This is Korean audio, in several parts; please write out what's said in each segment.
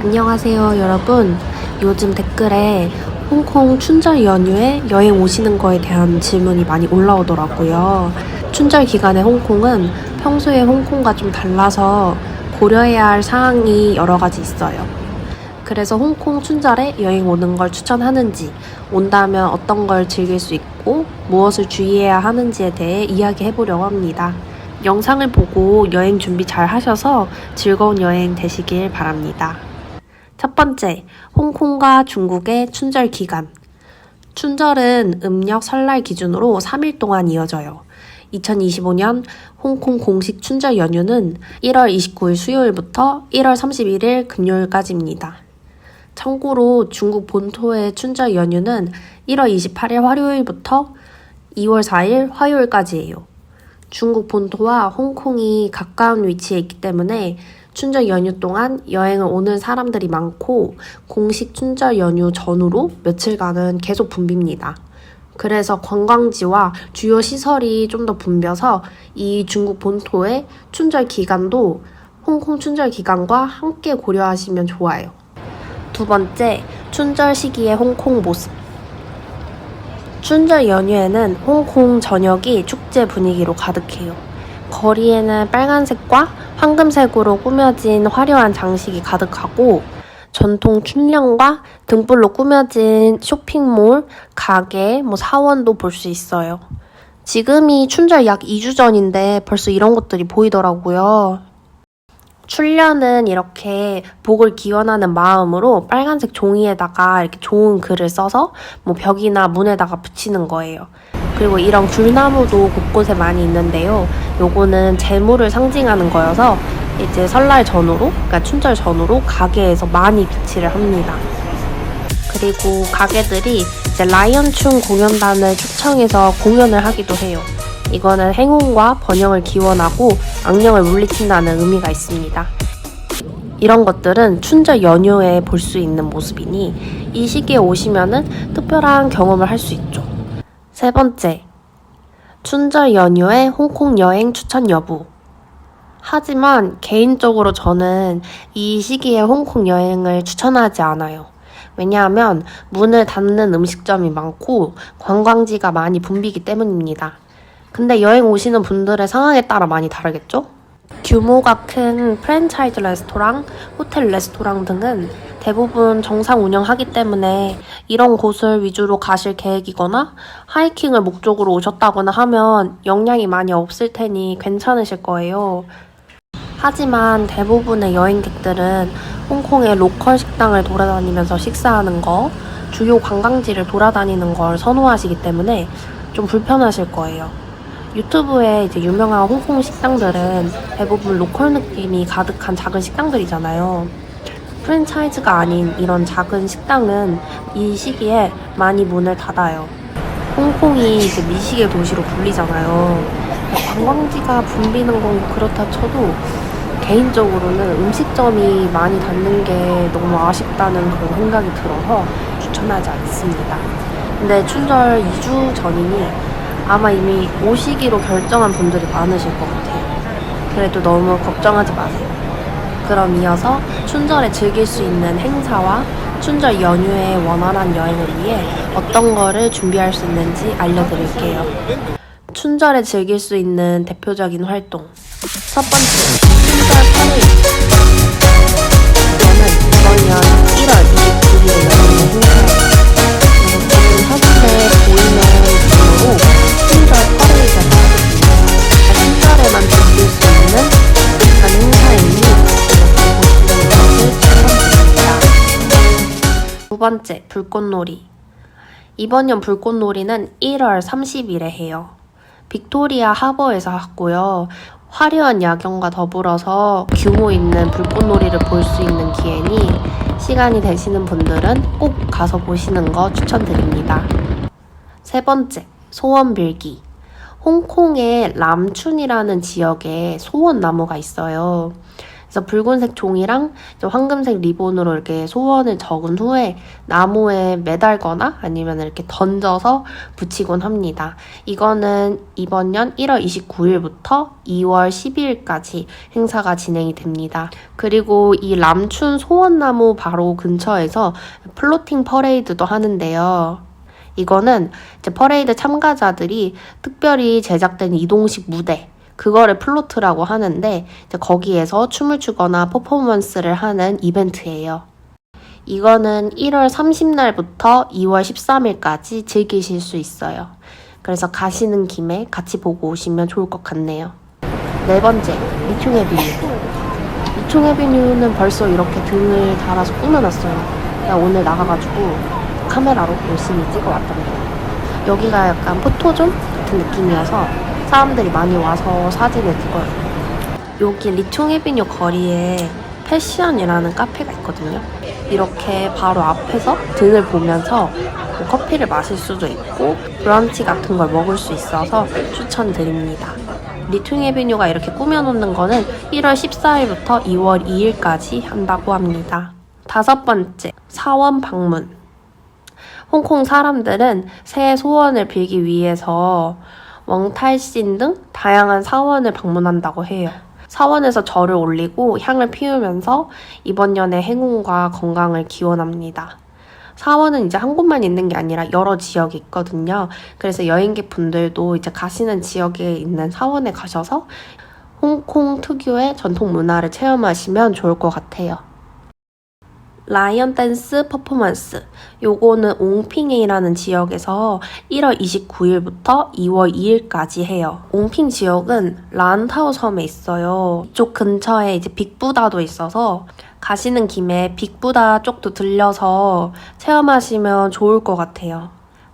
안녕하세요, 여러분. 요즘 댓글에 홍콩 춘절 연휴에 여행 오시는 거에 대한 질문이 많이 올라오더라고요. 춘절 기간에 홍콩은 평소에 홍콩과 좀 달라서 고려해야 할 사항이 여러 가지 있어요. 그래서 홍콩 춘절에 여행 오는 걸 추천하는지, 온다면 어떤 걸 즐길 수 있고 무엇을 주의해야 하는지에 대해 이야기해 보려고 합니다. 영상을 보고 여행 준비 잘 하셔서 즐거운 여행 되시길 바랍니다. 첫 번째, 홍콩과 중국의 춘절 기간. 춘절은 음력 설날 기준으로 3일 동안 이어져요. 2025년 홍콩 공식 춘절 연휴는 1월 29일 수요일부터 1월 31일 금요일까지입니다. 참고로 중국 본토의 춘절 연휴는 1월 28일 화요일부터 2월 4일 화요일까지예요. 중국 본토와 홍콩이 가까운 위치에 있기 때문에 춘절 연휴 동안 여행을 오는 사람들이 많고 공식 춘절 연휴 전후로 며칠간은 계속 붐빕니다. 그래서 관광지와 주요 시설이 좀 더 붐벼서 이 중국 본토의 춘절 기간도 홍콩 춘절 기간과 함께 고려하시면 좋아요. 두 번째, 춘절 시기의 홍콩 모습. 춘절 연휴에는 홍콩 전역이 축제 분위기로 가득해요. 거리에는 빨간색과 황금색으로 꾸며진 화려한 장식이 가득하고 전통 춘령과 등불로 꾸며진 쇼핑몰, 가게, 사원도 볼 수 있어요. 지금이 춘절 약 2주 전인데 벌써 이런 것들이 보이더라고요. 춘련은 이렇게 복을 기원하는 마음으로 빨간색 종이에다가 이렇게 좋은 글을 써서 벽이나 문에다가 붙이는 거예요. 그리고 이런 귤나무도 곳곳에 많이 있는데요. 요거는 재물을 상징하는 거여서 이제 설날 전후로, 그러니까 춘절 전후로 가게에서 많이 비치를 합니다. 그리고 가게들이 이제 라이언춤 공연단을 초청해서 공연을 하기도 해요. 이거는 행운과 번영을 기원하고 악령을 물리친다는 의미가 있습니다. 이런 것들은 춘절 연휴에 볼 수 있는 모습이니 이 시기에 오시면은 특별한 경험을 할 수 있죠. 세 번째, 춘절 연휴에 홍콩 여행 추천 여부. 하지만 개인적으로 저는 이 시기에 홍콩 여행을 추천하지 않아요. 왜냐하면 문을 닫는 음식점이 많고 관광지가 많이 붐비기 때문입니다. 근데 여행 오시는 분들의 상황에 따라 많이 다르겠죠? 규모가 큰 프랜차이즈 레스토랑, 호텔 레스토랑 등은 대부분 정상 운영하기 때문에 이런 곳을 위주로 가실 계획이거나 하이킹을 목적으로 오셨다거나 하면 영향이 많이 없을 테니 괜찮으실 거예요. 하지만 대부분의 여행객들은 홍콩의 로컬 식당을 돌아다니면서 식사하는 거, 주요 관광지를 돌아다니는 걸 선호하시기 때문에 좀 불편하실 거예요. 유튜브에 이제 유명한 홍콩 식당들은 대부분 로컬 느낌이 가득한 작은 식당들이잖아요. 프랜차이즈가 아닌 이런 작은 식당은 이 시기에 많이 문을 닫아요. 홍콩이 이제 미식의 도시로 불리잖아요. 관광지가 붐비는 건 그렇다 쳐도 개인적으로는 음식점이 많이 닫는 게 너무 아쉽다는 그런 생각이 들어서 추천하지 않습니다. 근데 춘절 2주 전이니 아마 이미 오시기로 결정한 분들이 많으실 것 같아요. 그래도 너무 걱정하지 마세요. 그럼 이어서 춘절에 즐길 수 있는 행사와 춘절 연휴에 원활한 여행을 위해 어떤 거를 준비할 수 있는지 알려드릴게요. 춘절에 즐길 수 있는 대표적인 활동. 첫 번째, 춘절 파레이드. 이거는 이번 년 1월 29일에 열리는 행사예요. 그래서 현재 보이는 중으로 춘절 파레이드가 있습니다. 춘절에만 즐길 수 있는 비슷한 행사이니 보시는 것을 추천드립니다. 두 번째, 불꽃놀이. 이번 년 불꽃놀이는 1월 30일에 해요. 빅토리아 하버에서 하고요. 화려한 야경과 더불어서 규모 있는 불꽃놀이를 볼 수 있는 기회니 시간이 되시는 분들은 꼭 가서 보시는 거 추천드립니다. 세 번째, 소원 빌기. 홍콩의 람춘이라는 지역에 소원나무가 있어요. 그래서 붉은색 종이랑 이제 황금색 리본으로 이렇게 소원을 적은 후에 나무에 매달거나 아니면 이렇게 던져서 붙이곤 합니다. 이거는 이번 년 1월 29일부터 2월 12일까지 행사가 진행이 됩니다. 그리고 이 람춘 소원나무 바로 근처에서 플로팅 퍼레이드도 하는데요. 이거는 이제 퍼레이드 참가자들이 특별히 제작된 이동식 무대, 그거를 플로트라고 하는데 이제 거기에서 춤을 추거나 퍼포먼스를 하는 이벤트예요. 이거는 1월 30날부터 2월 13일까지 즐기실 수 있어요. 그래서 가시는 김에 같이 보고 오시면 좋을 것 같네요. 네 번째, 리퉁에비뉴. 리퉁에비뉴는 벌써 이렇게 등을 달아서 꾸며놨어요. 나 오늘 나가가지고 카메라로 열심히 찍어왔답니다. 여기가 약간 포토존 같은 느낌이어서 사람들이 많이 와서 사진을 찍어요. 여기 리퉁에비뉴 거리에 패션이라는 카페가 있거든요. 이렇게 바로 앞에서 등을 보면서 뭐 커피를 마실 수도 있고 브런치 같은 걸 먹을 수 있어서 추천드립니다. 리퉁에비뉴가 이렇게 꾸며놓는 거는 1월 14일부터 2월 2일까지 한다고 합니다. 다섯 번째, 사원 방문. 홍콩 사람들은 새해 소원을 빌기 위해서 웡탈신 등 다양한 사원을 방문한다고 해요. 사원에서 절을 올리고 향을 피우면서 이번 년의 행운과 건강을 기원합니다. 사원은 이제 한 곳만 있는 게 아니라 여러 지역이 있거든요. 그래서 여행객 분들도 이제 가시는 지역에 있는 사원에 가셔서 홍콩 특유의 전통 문화를 체험하시면 좋을 것 같아요. 라이언 댄스 퍼포먼스. 요거는 옹핑이라는 지역에서 1월 29일부터 2월 2일까지 해요. 옹핑 지역은 란타오 섬에 있어요. 이쪽 근처에 이제 빅부다도 있어서 가시는 김에 빅부다 쪽도 들려서 체험하시면 좋을 것 같아요.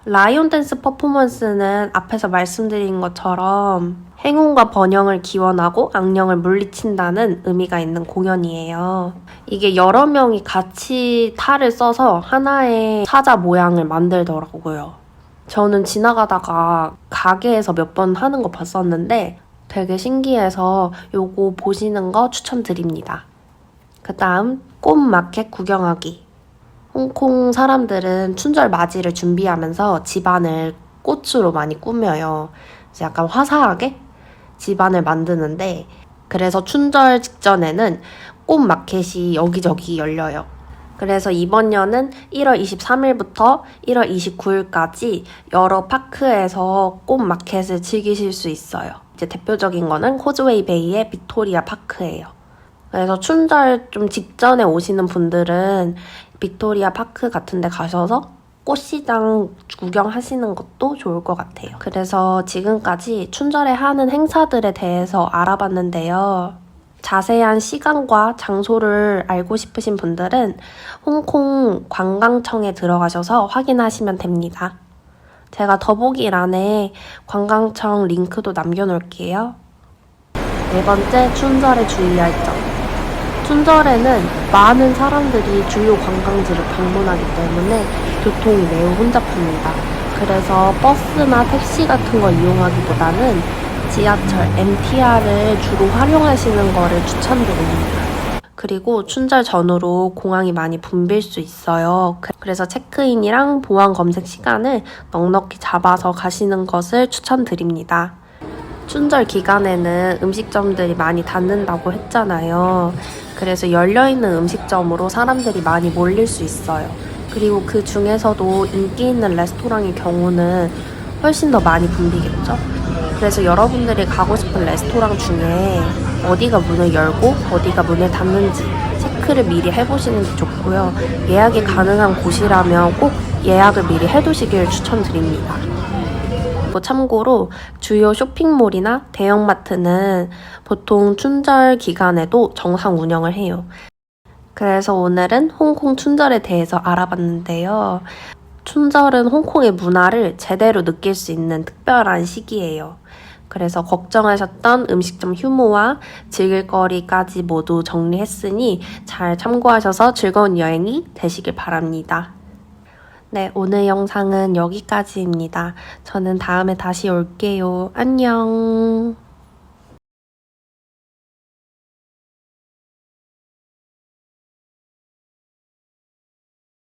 라이온 댄스 퍼포먼스는 앞에서 말씀드린 것처럼 행운과 번영을 기원하고 악령을 물리친다는 의미가 있는 공연이에요. 이게 여러 명이 같이 탈을 써서 하나의 사자 모양을 만들더라고요. 저는 지나가다가 가게에서 몇 번 하는 거 봤었는데 되게 신기해서 요거 보시는 거 추천드립니다. 그 다음 꽃마켓 구경하기. 홍콩 사람들은 춘절 맞이를 준비하면서 집안을 꽃으로 많이 꾸며요. 약간 화사하게 집안을 만드는데 그래서 춘절 직전에는 꽃 마켓이 여기저기 열려요. 그래서 이번 년은 1월 23일부터 1월 29일까지 여러 파크에서 꽃 마켓을 즐기실 수 있어요. 이제 대표적인 거는 코즈웨이 베이의 빅토리아 파크예요. 그래서 춘절 좀 직전에 오시는 분들은 빅토리아 파크 같은 데 가셔서 꽃시장 구경하시는 것도 좋을 것 같아요. 그래서 지금까지 춘절에 하는 행사들에 대해서 알아봤는데요. 자세한 시간과 장소를 알고 싶으신 분들은 홍콩 관광청에 들어가셔서 확인하시면 됩니다. 제가 더보기란에 관광청 링크도 남겨놓을게요. 네 번째, 춘절에 주의할 점. 춘절에는 많은 사람들이 주요 관광지를 방문하기 때문에 교통이 매우 혼잡합니다. 그래서 버스나 택시 같은 걸 이용하기보다는 지하철, MTR을 주로 활용하시는 거를 추천드립니다. 그리고 춘절 전후로 공항이 많이 붐빌 수 있어요. 그래서 체크인이랑 보안 검색 시간을 넉넉히 잡아서 가시는 것을 추천드립니다. 춘절 기간에는 음식점들이 많이 닫는다고 했잖아요. 그래서 열려있는 음식점으로 사람들이 많이 몰릴 수 있어요. 그리고 그 중에서도 인기 있는 레스토랑의 경우는 훨씬 더 많이 붐비겠죠? 그래서 여러분들이 가고 싶은 레스토랑 중에 어디가 문을 열고 어디가 문을 닫는지 체크를 미리 해보시는 게 좋고요. 예약이 가능한 곳이라면 꼭 예약을 미리 해두시길 추천드립니다. 참고로 주요 쇼핑몰이나 대형마트는 보통 춘절 기간에도 정상 운영을 해요. 그래서 오늘은 홍콩 춘절에 대해서 알아봤는데요. 춘절은 홍콩의 문화를 제대로 느낄 수 있는 특별한 시기예요. 그래서 걱정하셨던 음식점 휴무와 즐길거리까지 모두 정리했으니 잘 참고하셔서 즐거운 여행이 되시길 바랍니다. 네, 오늘 영상은 여기까지입니다. 저는 다음에 다시 올게요. 안녕.